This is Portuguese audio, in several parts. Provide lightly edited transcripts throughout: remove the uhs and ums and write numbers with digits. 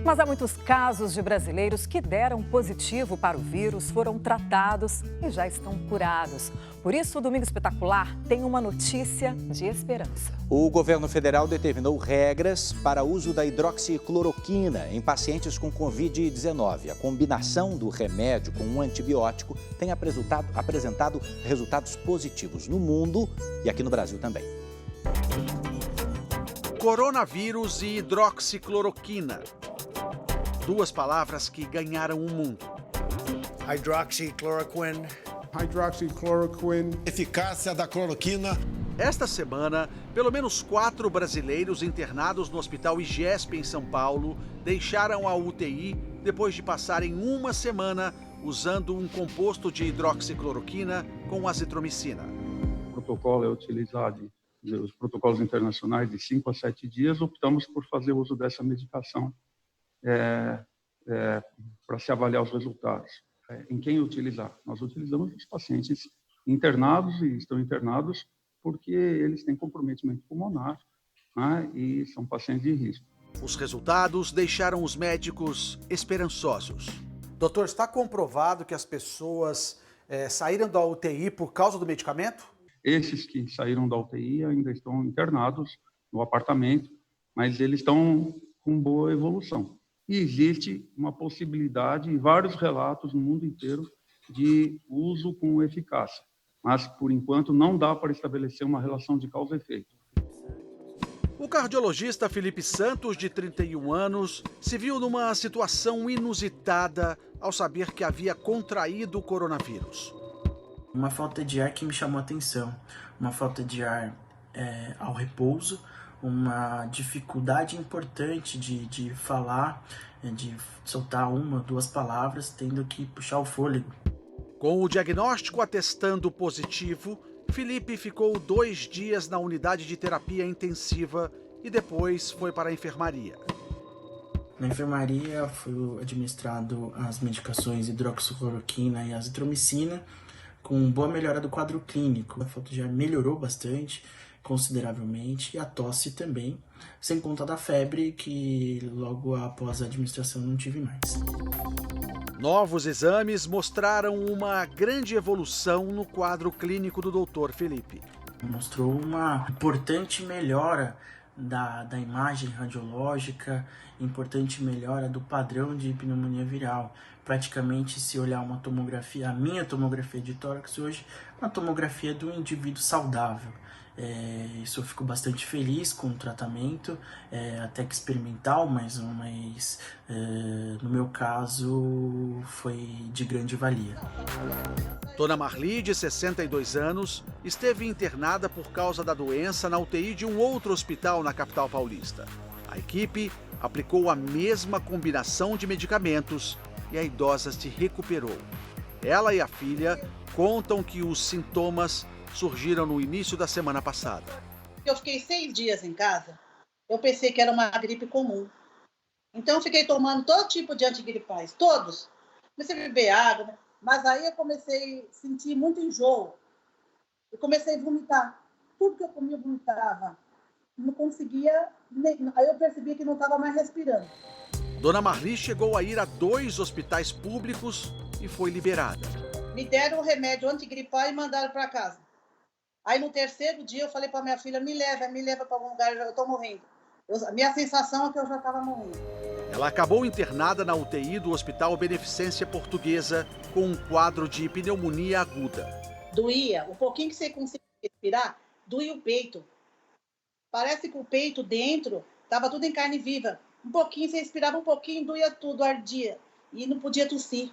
Mas há muitos casos de brasileiros que deram positivo para o vírus, foram tratados e já estão curados. Por isso, o Domingo Espetacular tem uma notícia de esperança. O governo federal determinou regras para uso da hidroxicloroquina em pacientes com Covid-19. A combinação do remédio com um antibiótico tem apresentado resultados positivos no mundo e aqui no Brasil também. Coronavírus e hidroxicloroquina. Duas palavras que ganharam o mundo. Hydroxychloroquine. Eficácia da cloroquina. Esta semana, pelo menos 4 brasileiros internados no Hospital IGESP em São Paulo deixaram a UTI depois de passarem uma semana usando um composto de hidroxicloroquina com azitromicina. O protocolo é utilizado, os protocolos internacionais, de 5 a 7 dias. Optamos por fazer uso dessa medicação para se avaliar os resultados. Em quem utilizar? Nós utilizamos os pacientes internados e estão internados porque eles têm comprometimento pulmonar, né, e são pacientes de risco. Os resultados deixaram os médicos esperançosos. Doutor, está comprovado que as pessoas saíram da UTI por causa do medicamento? Esses que saíram da UTI ainda estão internados no apartamento, mas eles estão com boa evolução. E existe uma possibilidade, e vários relatos no mundo inteiro, de uso com eficácia. Mas, por enquanto, não dá para estabelecer uma relação de causa e efeito. O cardiologista Felipe Santos, de 31 anos, se viu numa situação inusitada ao saber que havia contraído o coronavírus. Uma falta de ar que me chamou a atenção, uma falta de ar ao repouso, uma dificuldade importante de falar, de soltar 1 ou 2 palavras, tendo que puxar o fôlego. Com o diagnóstico atestando positivo, Felipe ficou 2 dias na unidade de terapia intensiva e depois foi para a enfermaria. Na enfermaria foi administrado as medicações hidroxicloroquina e azitromicina, com boa melhora do quadro clínico. A falta de ar melhorou bastante, consideravelmente, e a tosse também, sem conta da febre, que logo após a administração não tive mais. Novos exames mostraram uma grande evolução no quadro clínico do Dr. Felipe. Mostrou uma importante melhora da imagem radiológica, importante melhora do padrão de pneumonia viral. Praticamente, se olhar uma tomografia, a minha tomografia de tórax hoje, uma tomografia do indivíduo saudável. Isso eu fico bastante feliz com o tratamento, até que experimental, mas no meu caso foi de grande valia. Dona Marli, de 62 anos, esteve internada por causa da doença na UTI de um outro hospital na capital paulista. A equipe aplicou a mesma combinação de medicamentos e a idosa se recuperou. Ela e a filha contam que os sintomas surgiram no início da semana passada. Eu fiquei 6 dias em casa, eu pensei que era uma gripe comum. Então eu fiquei tomando todo tipo de antigripais, todos. Comecei a beber água, mas aí eu comecei a sentir muito enjoo. Eu comecei a vomitar. Tudo que eu comia eu vomitava. Não conseguia, aí eu percebi que não estava mais respirando. Dona Marli chegou a ir a 2 hospitais públicos e foi liberada. Me deram o remédio antigripal e mandaram para casa. Aí no 3º dia eu falei para minha filha, me leva para algum lugar, eu estou morrendo. A minha sensação é que eu já estava morrendo. Ela acabou internada na UTI do Hospital Beneficência Portuguesa com um quadro de pneumonia aguda. Doía, um pouquinho que você conseguia respirar, doía o peito. Parece que o peito dentro estava tudo em carne viva. Um pouquinho, você respirava um pouquinho, doía tudo, ardia. E não podia tossir.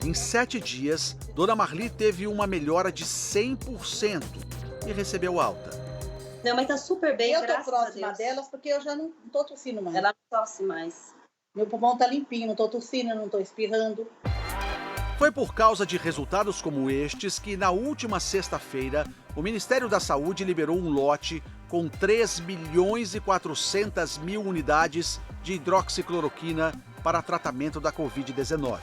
Em 7 dias, Dona Marli teve uma melhora de 100% e recebeu alta. Minha mãe tá super bem, eu tô graças próxima a Deus delas porque eu já não tô tossindo mais. Ela não tosse mais. Meu pulmão tá limpinho, não tô tossindo, não tô espirrando. Foi por causa de resultados como estes que, na última sexta-feira, o Ministério da Saúde liberou um lote com 3.400.000 unidades de hidroxicloroquina para tratamento da Covid-19.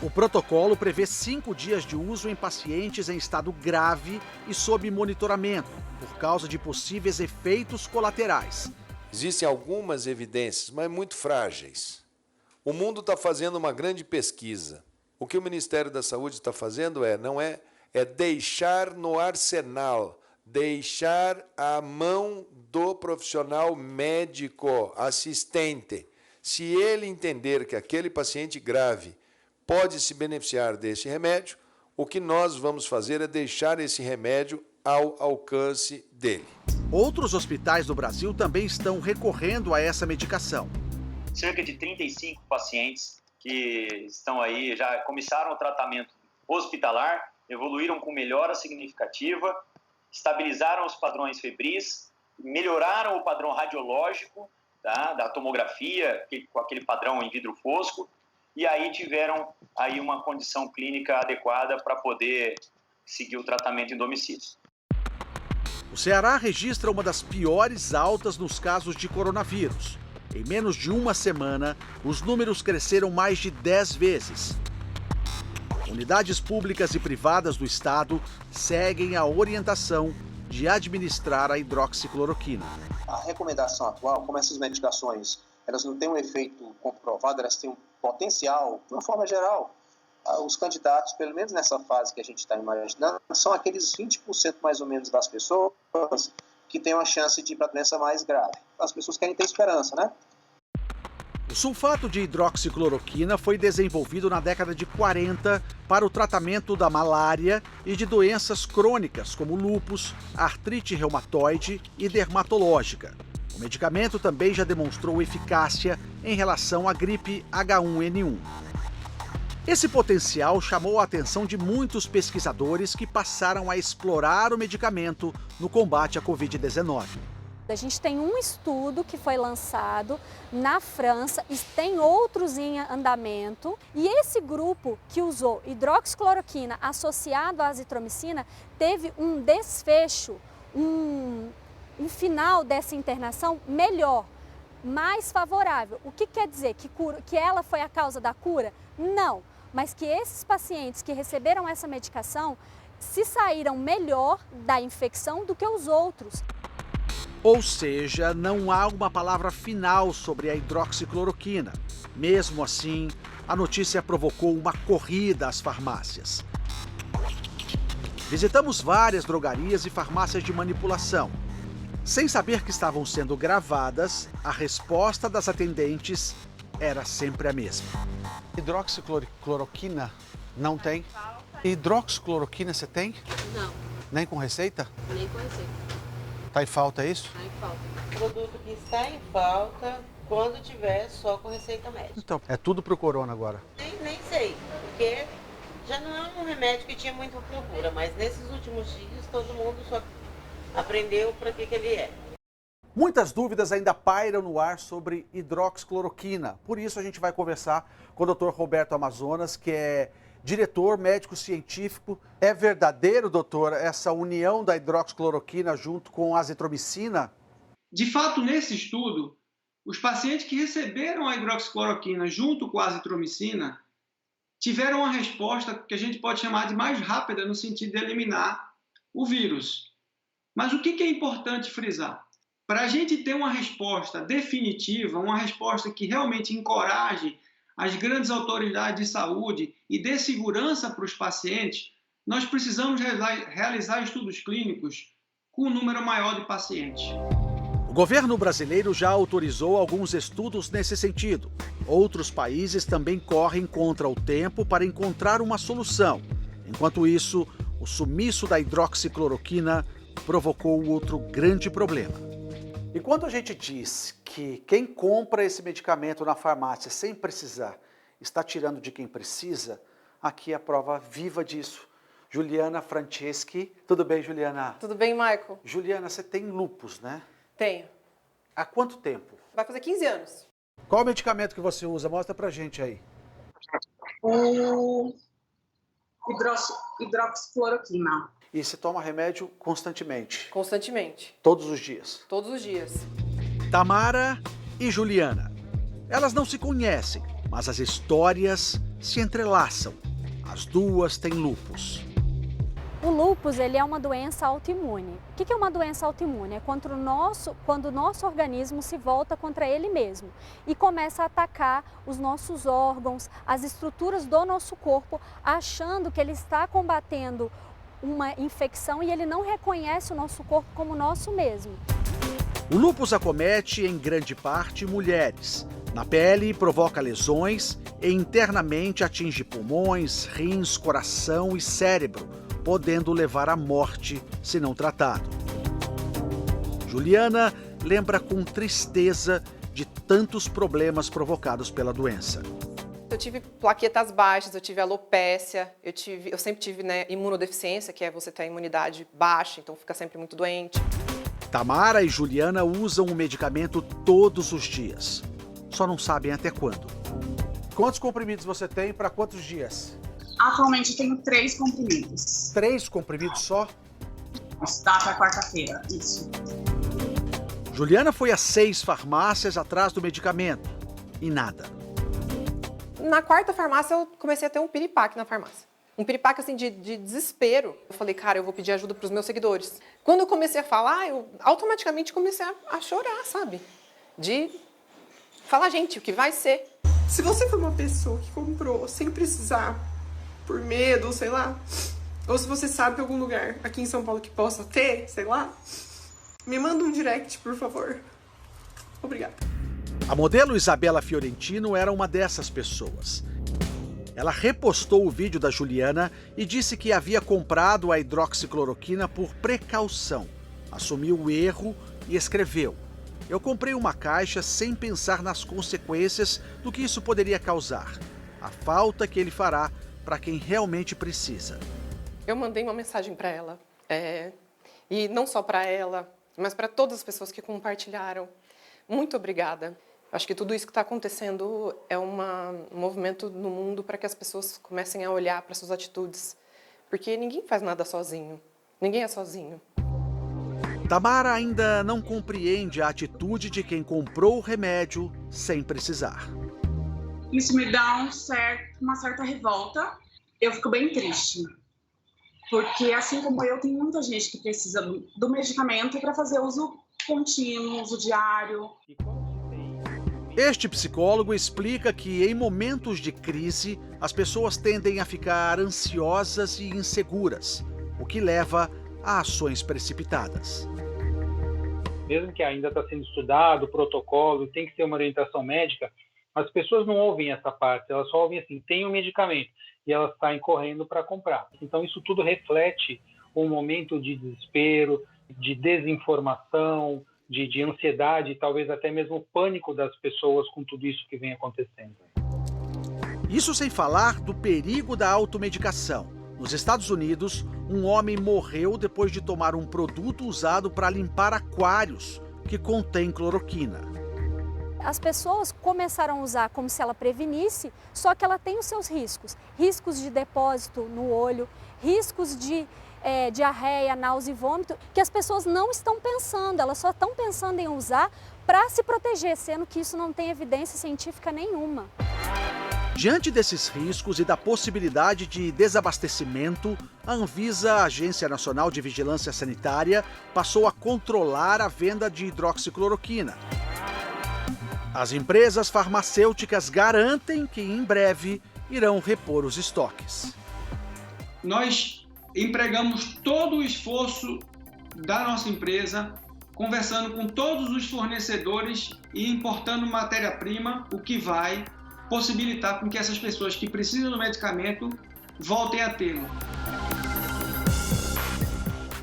O protocolo prevê 5 dias de uso em pacientes em estado grave e sob monitoramento, por causa de possíveis efeitos colaterais. Existem algumas evidências, mas muito frágeis, O mundo está fazendo uma grande pesquisa. O que o Ministério da Saúde está fazendo é deixar no arsenal, deixar à mão do profissional médico assistente. Se ele entender que aquele paciente grave pode se beneficiar desse remédio, o que nós vamos fazer é deixar esse remédio ao alcance dele. Outros hospitais do Brasil também estão recorrendo a essa medicação. Cerca de 35 pacientes que estão aí, já começaram o tratamento hospitalar, evoluíram com melhora significativa, estabilizaram os padrões febris, melhoraram o padrão radiológico, tá, da tomografia, com aquele padrão em vidro fosco, e aí tiveram aí uma condição clínica adequada para poder seguir o tratamento em domicílio. O Ceará registra uma das piores altas nos casos de coronavírus. Em menos de uma semana, os números cresceram mais de 10 vezes. Unidades públicas e privadas do estado seguem a orientação de administrar a hidroxicloroquina. A recomendação atual, como essas medicações elas não têm um efeito comprovado, elas têm um potencial, de uma forma geral, os candidatos, pelo menos nessa fase que a gente está imaginando, são aqueles 20% mais ou menos das pessoas que têm uma chance de ir para a doença mais grave. As pessoas querem ter esperança, né? O sulfato de hidroxicloroquina foi desenvolvido na década de 40 para o tratamento da malária e de doenças crônicas como lúpus, artrite reumatoide e dermatológica. O medicamento também já demonstrou eficácia em relação à gripe H1N1. Esse potencial chamou a atenção de muitos pesquisadores que passaram a explorar o medicamento no combate à Covid-19. A gente tem um estudo que foi lançado na França e tem outros em andamento. E esse grupo que usou hidroxicloroquina associado à azitromicina teve um desfecho, um final dessa internação melhor, mais favorável. O que quer dizer? Que ela foi a causa da cura? Não, mas que esses pacientes que receberam essa medicação se saíram melhor da infecção do que os outros. Ou seja, não há uma palavra final sobre a hidroxicloroquina. Mesmo assim, a notícia provocou uma corrida às farmácias. Visitamos várias drogarias e farmácias de manipulação. Sem saber que estavam sendo gravadas, a resposta das atendentes era sempre a mesma. Hidroxicloroquina não tem? Hidroxicloroquina você tem? Não. Nem com receita? Nem com receita. Tá em falta isso? Tá em falta. Produto que está em falta, quando tiver, só com receita médica. Então, é tudo pro corona agora. Nem sei, porque já não é um remédio que tinha muita procura, mas nesses últimos dias todo mundo só aprendeu para que ele é. Muitas dúvidas ainda pairam no ar sobre hidroxicloroquina. Por isso a gente vai conversar com o Dr. Roberto Amazonas, que é diretor médico científico. É verdadeiro, doutor, essa união da hidroxicloroquina junto com a azitromicina? De fato, nesse estudo, os pacientes que receberam a hidroxicloroquina junto com a azitromicina tiveram uma resposta que a gente pode chamar de mais rápida no sentido de eliminar o vírus. Mas o que é importante frisar? Para a gente ter uma resposta definitiva, uma resposta que realmente encoraje as grandes autoridades de saúde e dê segurança para os pacientes, nós precisamos realizar estudos clínicos com um número maior de pacientes. O governo brasileiro já autorizou alguns estudos nesse sentido. Outros países também correm contra o tempo para encontrar uma solução. Enquanto isso, o sumiço da hidroxicloroquina provocou outro grande problema. E quando a gente diz que quem compra esse medicamento na farmácia sem precisar está tirando de quem precisa, aqui é a prova viva disso. Juliana Franceschi. Tudo bem, Juliana? Tudo bem, Marco? Juliana, você tem lúpus, né? Tenho. Há quanto tempo? Vai fazer 15 anos. Qual o medicamento que você usa? Mostra pra gente aí. O hidroxicloroquina. E você toma remédio constantemente? Constantemente. Todos os dias? Todos os dias. Tamara e Juliana. Elas não se conhecem, mas as histórias se entrelaçam. As duas têm lúpus. O lúpus, ele é uma doença autoimune. O que é uma doença autoimune? É quando o nosso organismo se volta contra ele mesmo e começa a atacar os nossos órgãos, as estruturas do nosso corpo, achando que ele está combatendo uma infecção e ele não reconhece o nosso corpo como nosso mesmo. O lúpus acomete, em grande parte, mulheres. Na pele, provoca lesões e internamente atinge pulmões, rins, coração e cérebro, podendo levar à morte se não tratado. Juliana lembra com tristeza de tantos problemas provocados pela doença. Eu tive plaquetas baixas, eu tive alopécia, eu sempre tive imunodeficiência, que é você ter a imunidade baixa, então fica sempre muito doente. Tamara e Juliana usam o medicamento todos os dias. Só não sabem até quando. Quantos comprimidos você tem para quantos dias? Atualmente eu tenho 3 comprimidos. 3 comprimidos só? Está para quarta-feira, isso. Juliana foi a 6 farmácias atrás do medicamento e nada. Na quarta farmácia eu comecei a ter um piripaque na farmácia. Um piripaque assim de desespero. Eu falei, cara, eu vou pedir ajuda para os meus seguidores. Quando eu comecei a falar, eu automaticamente comecei a chorar, sabe? De falar, gente, o que vai ser? Se você for uma pessoa que comprou sem precisar, por medo, sei lá, ou se você sabe de algum lugar aqui em São Paulo que possa ter, sei lá, me manda um direct, por favor. Obrigada. A modelo Isabela Fiorentino era uma dessas pessoas. Ela repostou o vídeo da Juliana e disse que havia comprado a hidroxicloroquina por precaução. Assumiu o erro e escreveu: "Eu comprei uma caixa sem pensar nas consequências do que isso poderia causar. A falta que ele fará para quem realmente precisa." Eu mandei uma mensagem para ela, e não só para ela, mas para todas as pessoas que compartilharam. Muito obrigada. Acho que tudo isso que está acontecendo é um movimento no mundo para que as pessoas comecem a olhar para suas atitudes, porque ninguém faz nada sozinho, ninguém é sozinho. Tamara ainda não compreende a atitude de quem comprou o remédio sem precisar. Isso me dá uma certa revolta. Eu fico bem triste, porque assim como eu, tem muita gente que precisa do medicamento para fazer uso contínuo, uso diário. Este psicólogo explica que em momentos de crise, as pessoas tendem a ficar ansiosas e inseguras, o que leva a ações precipitadas. Mesmo que ainda está sendo estudado o protocolo, tem que ter uma orientação médica, as pessoas não ouvem essa parte, elas só ouvem assim, tem um medicamento, e elas saem correndo para comprar. Então isso tudo reflete um momento de desespero, de desinformação, de ansiedade, talvez até mesmo pânico das pessoas com tudo isso que vem acontecendo. Isso sem falar do perigo da automedicação. Nos Estados Unidos, um homem morreu depois de tomar um produto usado para limpar aquários, que contém cloroquina. As pessoas começaram a usar como se ela prevenisse, só que ela tem os seus riscos. Riscos de depósito no olho, riscos de diarreia, náusea e vômito, que as pessoas não estão pensando, elas só estão pensando em usar para se proteger, sendo que isso não tem evidência científica nenhuma. Diante desses riscos e da possibilidade de desabastecimento, a Anvisa, a Agência Nacional de Vigilância Sanitária, passou a controlar a venda de hidroxicloroquina. As empresas farmacêuticas garantem que em breve irão repor os estoques. Nós empregamos todo o esforço da nossa empresa, conversando com todos os fornecedores e importando matéria-prima, o que vai possibilitar com que essas pessoas que precisam do medicamento voltem a tê-lo.